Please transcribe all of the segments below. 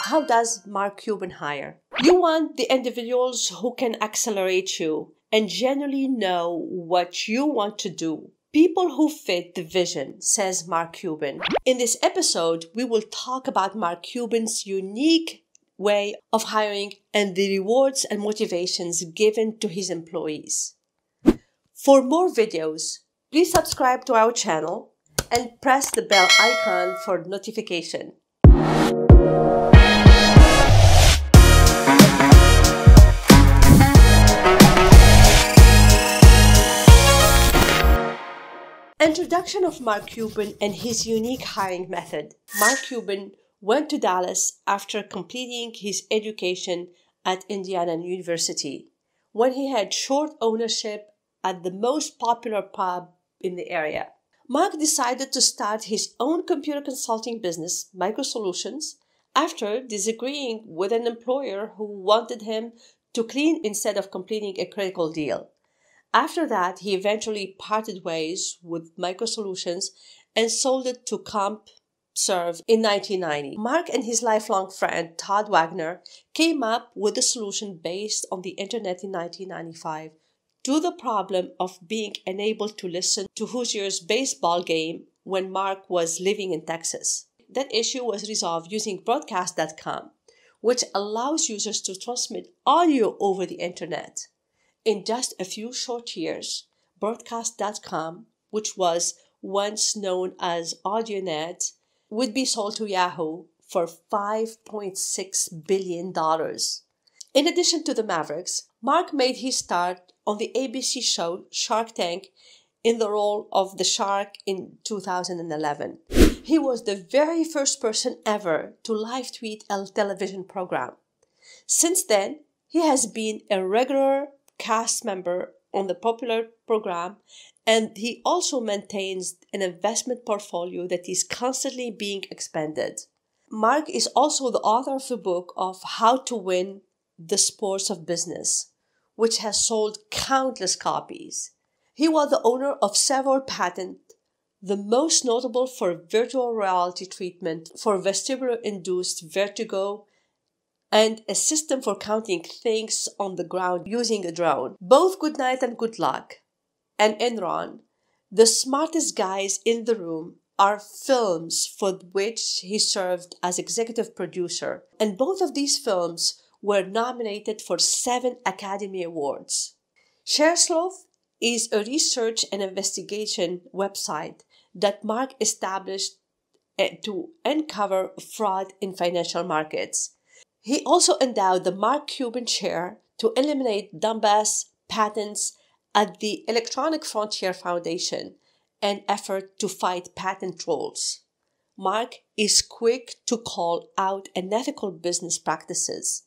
How does Mark Cuban hire? You want the individuals who can accelerate you and genuinely know what you want to do. People who fit the vision, says Mark Cuban. In this episode, we will talk about Mark Cuban's unique way of hiring and the rewards and motivations given to his employees. For more videos, please subscribe to our channel and press the bell icon for notification. Introduction of Mark Cuban and his unique hiring method. Mark Cuban went to Dallas after completing his education at Indiana University, when he had short ownership at the most popular pub in the area. Mark decided to start his own computer consulting business, Micro Solutions, after disagreeing with an employer who wanted him to clean instead of completing a critical deal. After that, he eventually parted ways with Micro Solutions and sold it to CompServe in 1990. Mark and his lifelong friend, Todd Wagner, came up with a solution based on the internet in 1995 to the problem of being unable to listen to Hoosiers baseball game when Mark was living in Texas. That issue was resolved using broadcast.com, which allows users to transmit audio over the internet. In just a few short years, broadcast.com, which was once known as AudioNet, would be sold to Yahoo for $5.6 billion. In addition to the Mavericks, Mark made his start on the ABC show Shark Tank in the role of the shark in 2011. He was the very first person ever to live tweet a television program. Since then, he has been a regular cast member on the popular program, and he also maintains an investment portfolio that is constantly being expanded. Mark is also the author of the book of How to Win the Sports of Business, which has sold countless copies. He was the owner of several patents, the most notable for virtual reality treatment for vestibular-induced vertigo and a system for counting things on the ground using a drone. Both Goodnight and Good Luck and Enron, The Smartest Guys in the Room, are films for which he served as executive producer, and both of these films were nominated for 7 Academy Awards. ShareSloth is a research and investigation website that Mark established to uncover fraud in financial markets. He also endowed the Mark Cuban Chair to eliminate dumbass patents at the Electronic Frontier Foundation, an effort to fight patent trolls. Mark is quick to call out unethical business practices.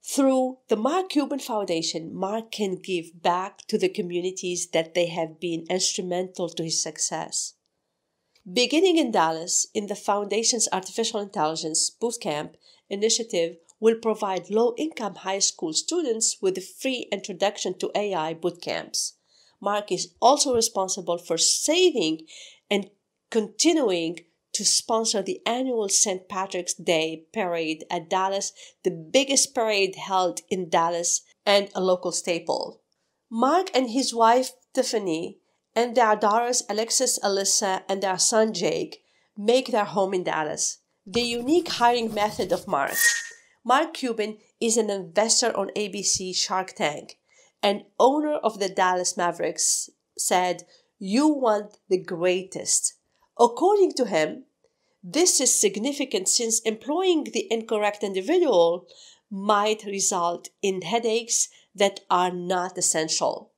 Through the Mark Cuban Foundation, Mark can give back to the communities that they have been instrumental to his success. Beginning in Dallas, in the Foundation's Artificial Intelligence Bootcamp initiative will provide low-income high school students with a free introduction to AI bootcamps. Mark is also responsible for saving and continuing to sponsor the annual St. Patrick's Day parade at Dallas, the biggest parade held in Dallas and a local staple. Mark and his wife Tiffany and their daughters Alexis, Alyssa, and their son Jake make their home in Dallas. The unique hiring method of Mark. Mark Cuban is an investor on ABC Shark Tank and owner of the Dallas Mavericks, said, "You want the greatest." According to him, this is significant since employing the incorrect individual might result in headaches that are not essential.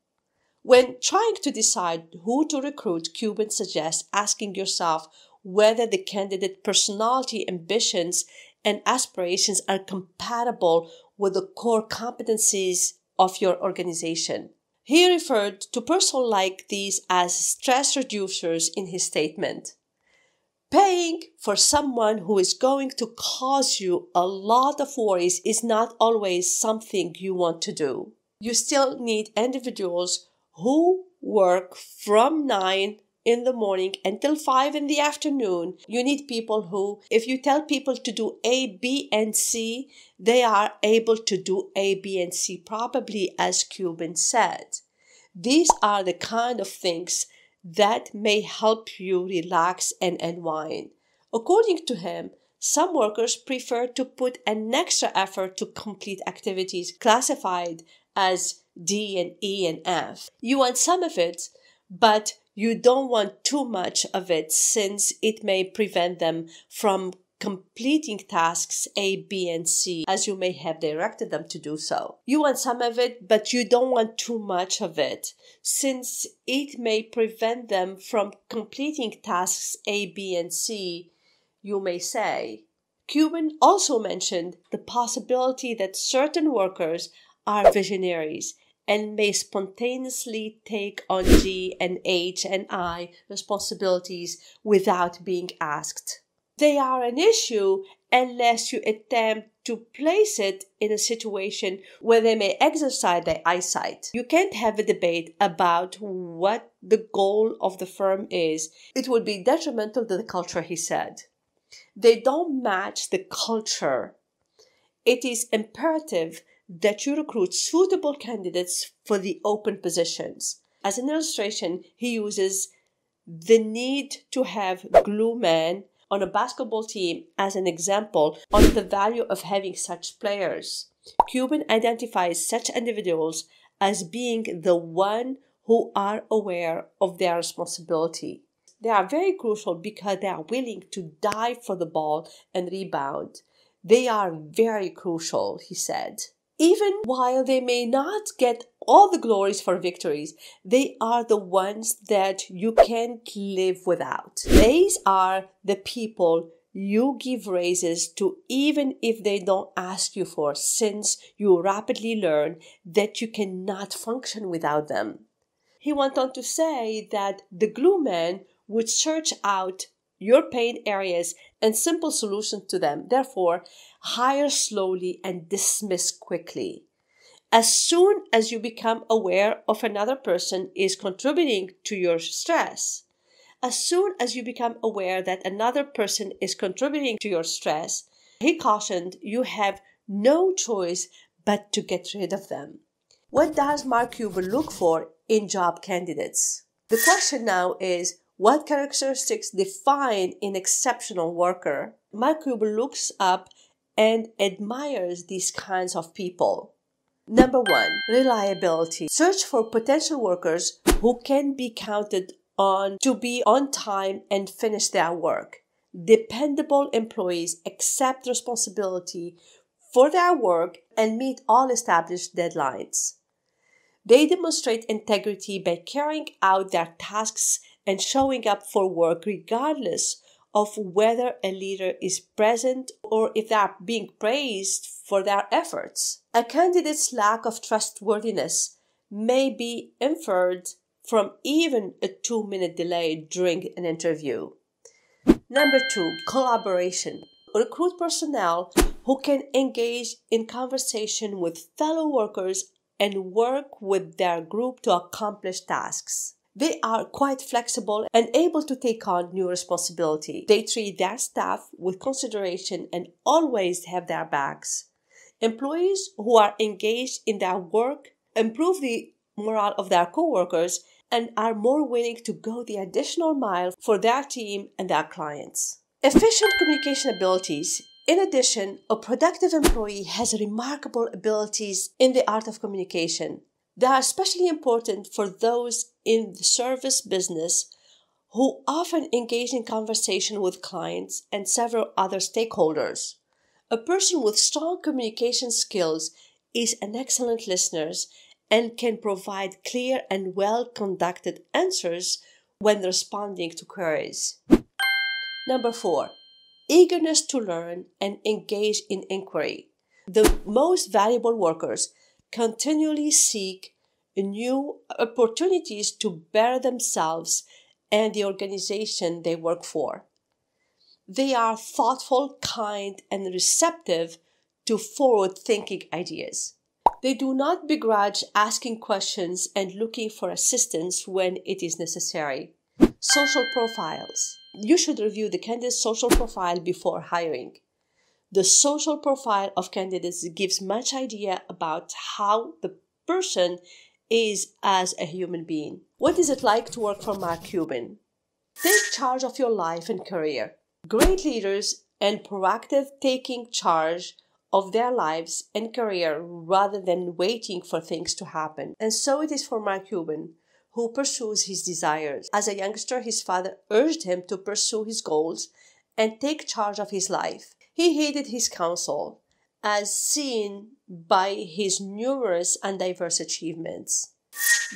When trying to decide who to recruit, Cuban suggests asking yourself whether the candidate personality, ambitions, and aspirations are compatible with the core competencies of your organization. He referred to persons like these as stress reducers in his statement. Paying for someone who is going to cause you a lot of worries is not always something you want to do. You still need individuals who work from 9 in the morning until 5 in the afternoon. You need people who, if you tell people to do A, B, and C, they are able to do A, B, and C, probably as Cuban said. These are the kind of things that may help you relax and unwind. According to him, some workers prefer to put an extra effort to complete activities classified as D and E and F. You want some of it, but you don't want too much of it since it may prevent them from completing tasks A, B, and C as you may have directed them to do so. You want some of it, but you don't want too much of it since it may prevent them from completing tasks A, B, and C, you may say. Cuban also mentioned the possibility that certain workers are visionaries and may spontaneously take on G and H and I responsibilities without being asked. They are an issue unless you attempt to place it in a situation where they may exercise their eyesight. You can't have a debate about what the goal of the firm is. It would be detrimental to the culture, he said. They don't match the culture. It is imperative that you recruit suitable candidates for the open positions. As an illustration, he uses the need to have glue men on a basketball team as an example on the value of having such players. Cuban identifies such individuals as being the one who are aware of their responsibility. They are very crucial because they are willing to dive for the ball and rebound. They are very crucial, he said. Even while they may not get all the glories for victories, they are the ones that you can't live without. These are the people you give raises to even if they don't ask you for, since you rapidly learn that you cannot function without them. He went on to say that the glue man would search out your pain areas and simple solutions to them. Therefore, hire slowly and dismiss quickly. As soon as you become aware of another person is contributing to your stress, as soon as you become aware that another person is contributing to your stress, he cautioned you have no choice but to get rid of them. What does Mark Cuban look for in job candidates? The question now is, what characteristics define an exceptional worker? Mark Cuban looks up and admires these kinds of people. Number 1, reliability. Search for potential workers who can be counted on to be on time and finish their work. Dependable employees accept responsibility for their work and meet all established deadlines. They demonstrate integrity by carrying out their tasks and showing up for work regardless of whether a leader is present or if they are being praised for their efforts. A candidate's lack of trustworthiness may be inferred from even a 2-minute delay during an interview. Number 2, collaboration. Recruit personnel who can engage in conversation with fellow workers and work with their group to accomplish tasks. They are quite flexible and able to take on new responsibility. They treat their staff with consideration and always have their backs. Employees who are engaged in their work improve the morale of their co-workers and are more willing to go the additional mile for their team and their clients. Efficient communication abilities. In addition, a productive employee has remarkable abilities in the art of communication. They are especially important for those in the service business who often engage in conversation with clients and several other stakeholders. A person with strong communication skills is an excellent listener and can provide clear and well-conducted answers when responding to queries. Number 4, eagerness to learn and engage in inquiry. The most valuable workers continually seek new opportunities to better themselves and the organization they work for. They are thoughtful, kind, and receptive to forward-thinking ideas. They do not begrudge asking questions and looking for assistance when it is necessary. Social profiles. You should review the candidate's social profile before hiring. The social profile of candidates gives much idea about how the person is as a human being. What is it like to work for Mark Cuban? Take charge of your life and career. Great leaders and proactive taking charge of their lives and career rather than waiting for things to happen. And so it is for Mark Cuban, who pursues his desires. As a youngster, his father urged him to pursue his goals and take charge of his life. He heeded his counsel, as seen by his numerous and diverse achievements.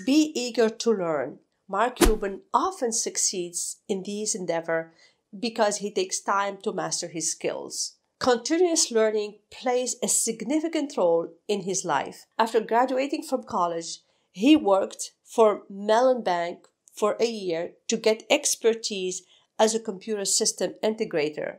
Be eager to learn. Mark Cuban often succeeds in this endeavor because he takes time to master his skills. Continuous learning plays a significant role in his life. After graduating from college, he worked for Mellon Bank for a year to get expertise as a computer system integrator.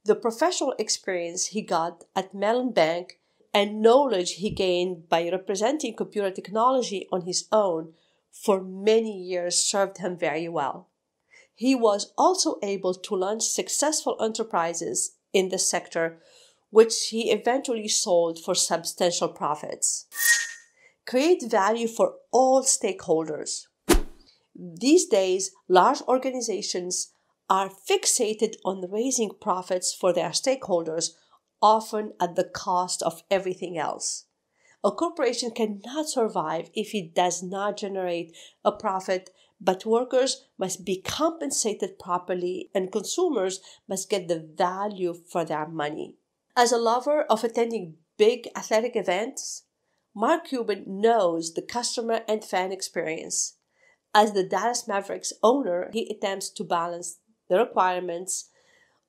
The professional experience he got at Mellon Bank and knowledge he gained by representing computer technology on his own for many years served him very well. He was also able to launch successful enterprises in the sector, which he eventually sold for substantial profits. Create value for all stakeholders. These days, large organizations are fixated on raising profits for their stakeholders, often at the cost of everything else. A corporation cannot survive if it does not generate a profit, but workers must be compensated properly and consumers must get the value for their money. As a lover of attending big athletic events, Mark Cuban knows the customer and fan experience. As the Dallas Mavericks owner, he attempts to balance the requirements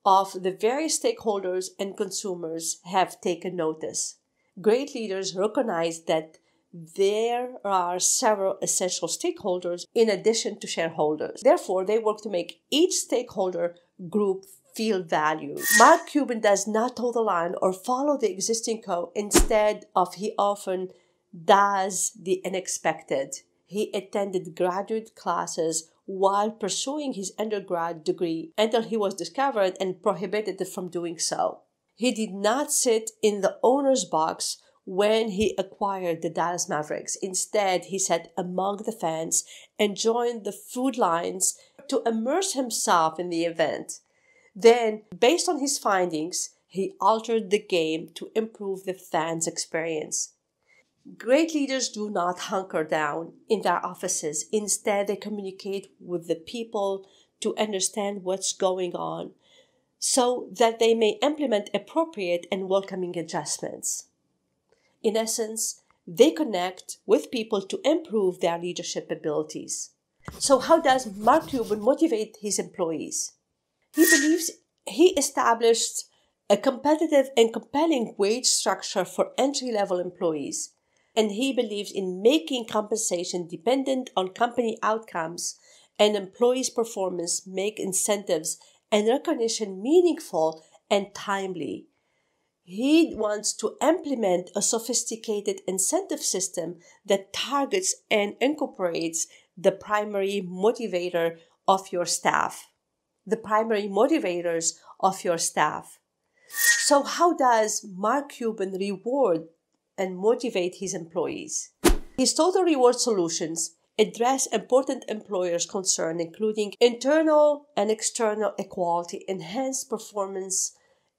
of the various stakeholders and consumers have taken notice. Great leaders recognize that there are several essential stakeholders in addition to shareholders. Therefore, they work to make each stakeholder group feel valued. Mark Cuban does not toe the line or follow the existing code. Instead of, he often does the unexpected. He attended graduate classes while pursuing his undergrad degree until he was discovered and prohibited from doing so. He did not sit in the owner's box when he acquired the Dallas Mavericks. Instead, he sat among the fans and joined the food lines to immerse himself in the event. Then, based on his findings, he altered the game to improve the fans' experience. Great leaders do not hunker down in their offices. Instead, they communicate with the people to understand what's going on so that they may implement appropriate and welcoming adjustments. In essence, they connect with people to improve their leadership abilities. So how does Mark Cuban motivate his employees? He believes he established a competitive and compelling wage structure for entry-level employees, and he believes in making compensation dependent on company outcomes and employees' performance, make incentives and recognition meaningful and timely. He wants to implement a sophisticated incentive system that targets and incorporates the primary motivator of your staff. The primary motivators of your staff. So how does Mark Cuban reward and motivate his employees? His total reward solutions address important employers' concerns, including internal and external equality, enhanced performance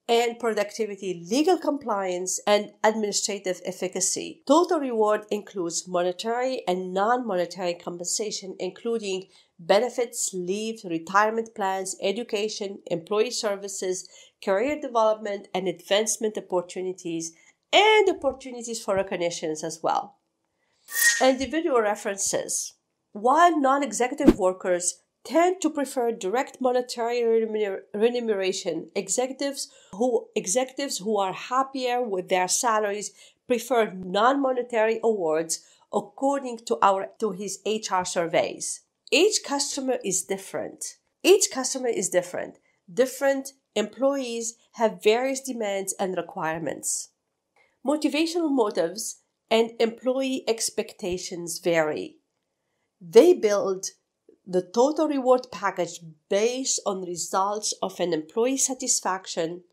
and productivity, legal compliance, and administrative efficacy. Total reward includes monetary and non-monetary compensation, including benefits, leave, retirement plans, education, employee services, career development, and advancement opportunities, and opportunities for recognitions as well. Individual references. While non-executive workers tend to prefer direct monetary remuneration, executives who are happier with their salaries prefer non-monetary awards, according to his HR surveys. Each customer is different. Different employees have various demands and requirements. Motivational motives and employee expectations vary. They build the total reward package based on results of an employee satisfaction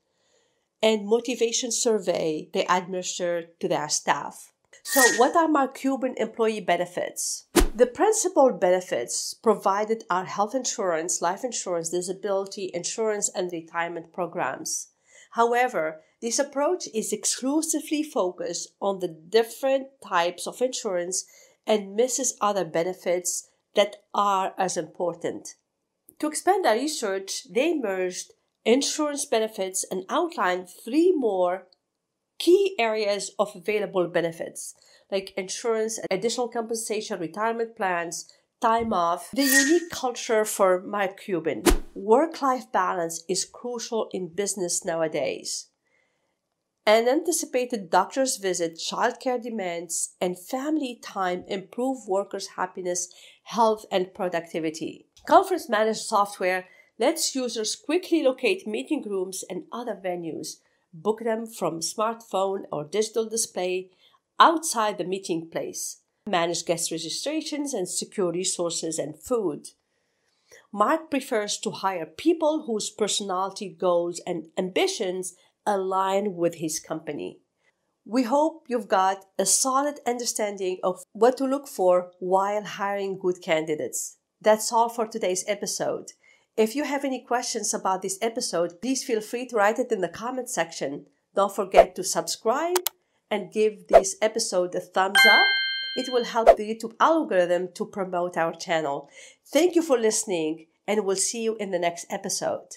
and motivation survey they administer to their staff. So what are Mark Cuban employee benefits? The principal benefits provided are health insurance, life insurance, disability insurance, and retirement programs. However, this approach is exclusively focused on the different types of insurance and misses other benefits that are as important. To expand their research, they merged insurance benefits and outlined 3 more key areas of available benefits, like insurance, additional compensation, retirement plans, time off. The unique culture for Mark Cuban. Work-life balance is crucial in business nowadays. Unanticipated doctor's visit, childcare demands, and family time improve workers' happiness, health, and productivity. Conference managed software lets users quickly locate meeting rooms and other venues, book them from smartphone or digital display outside the meeting place, manage guest registrations, and secure resources and food. Mark prefers to hire people whose personality, goals, and ambitions align with his company. We hope you've got a solid understanding of what to look for while hiring good candidates. That's all for today's episode. If you have any questions about this episode, please feel free to write it in the comment section. Don't forget to subscribe and give this episode a thumbs up. It will help the YouTube algorithm to promote our channel. Thank you for listening, and we'll see you in the next episode.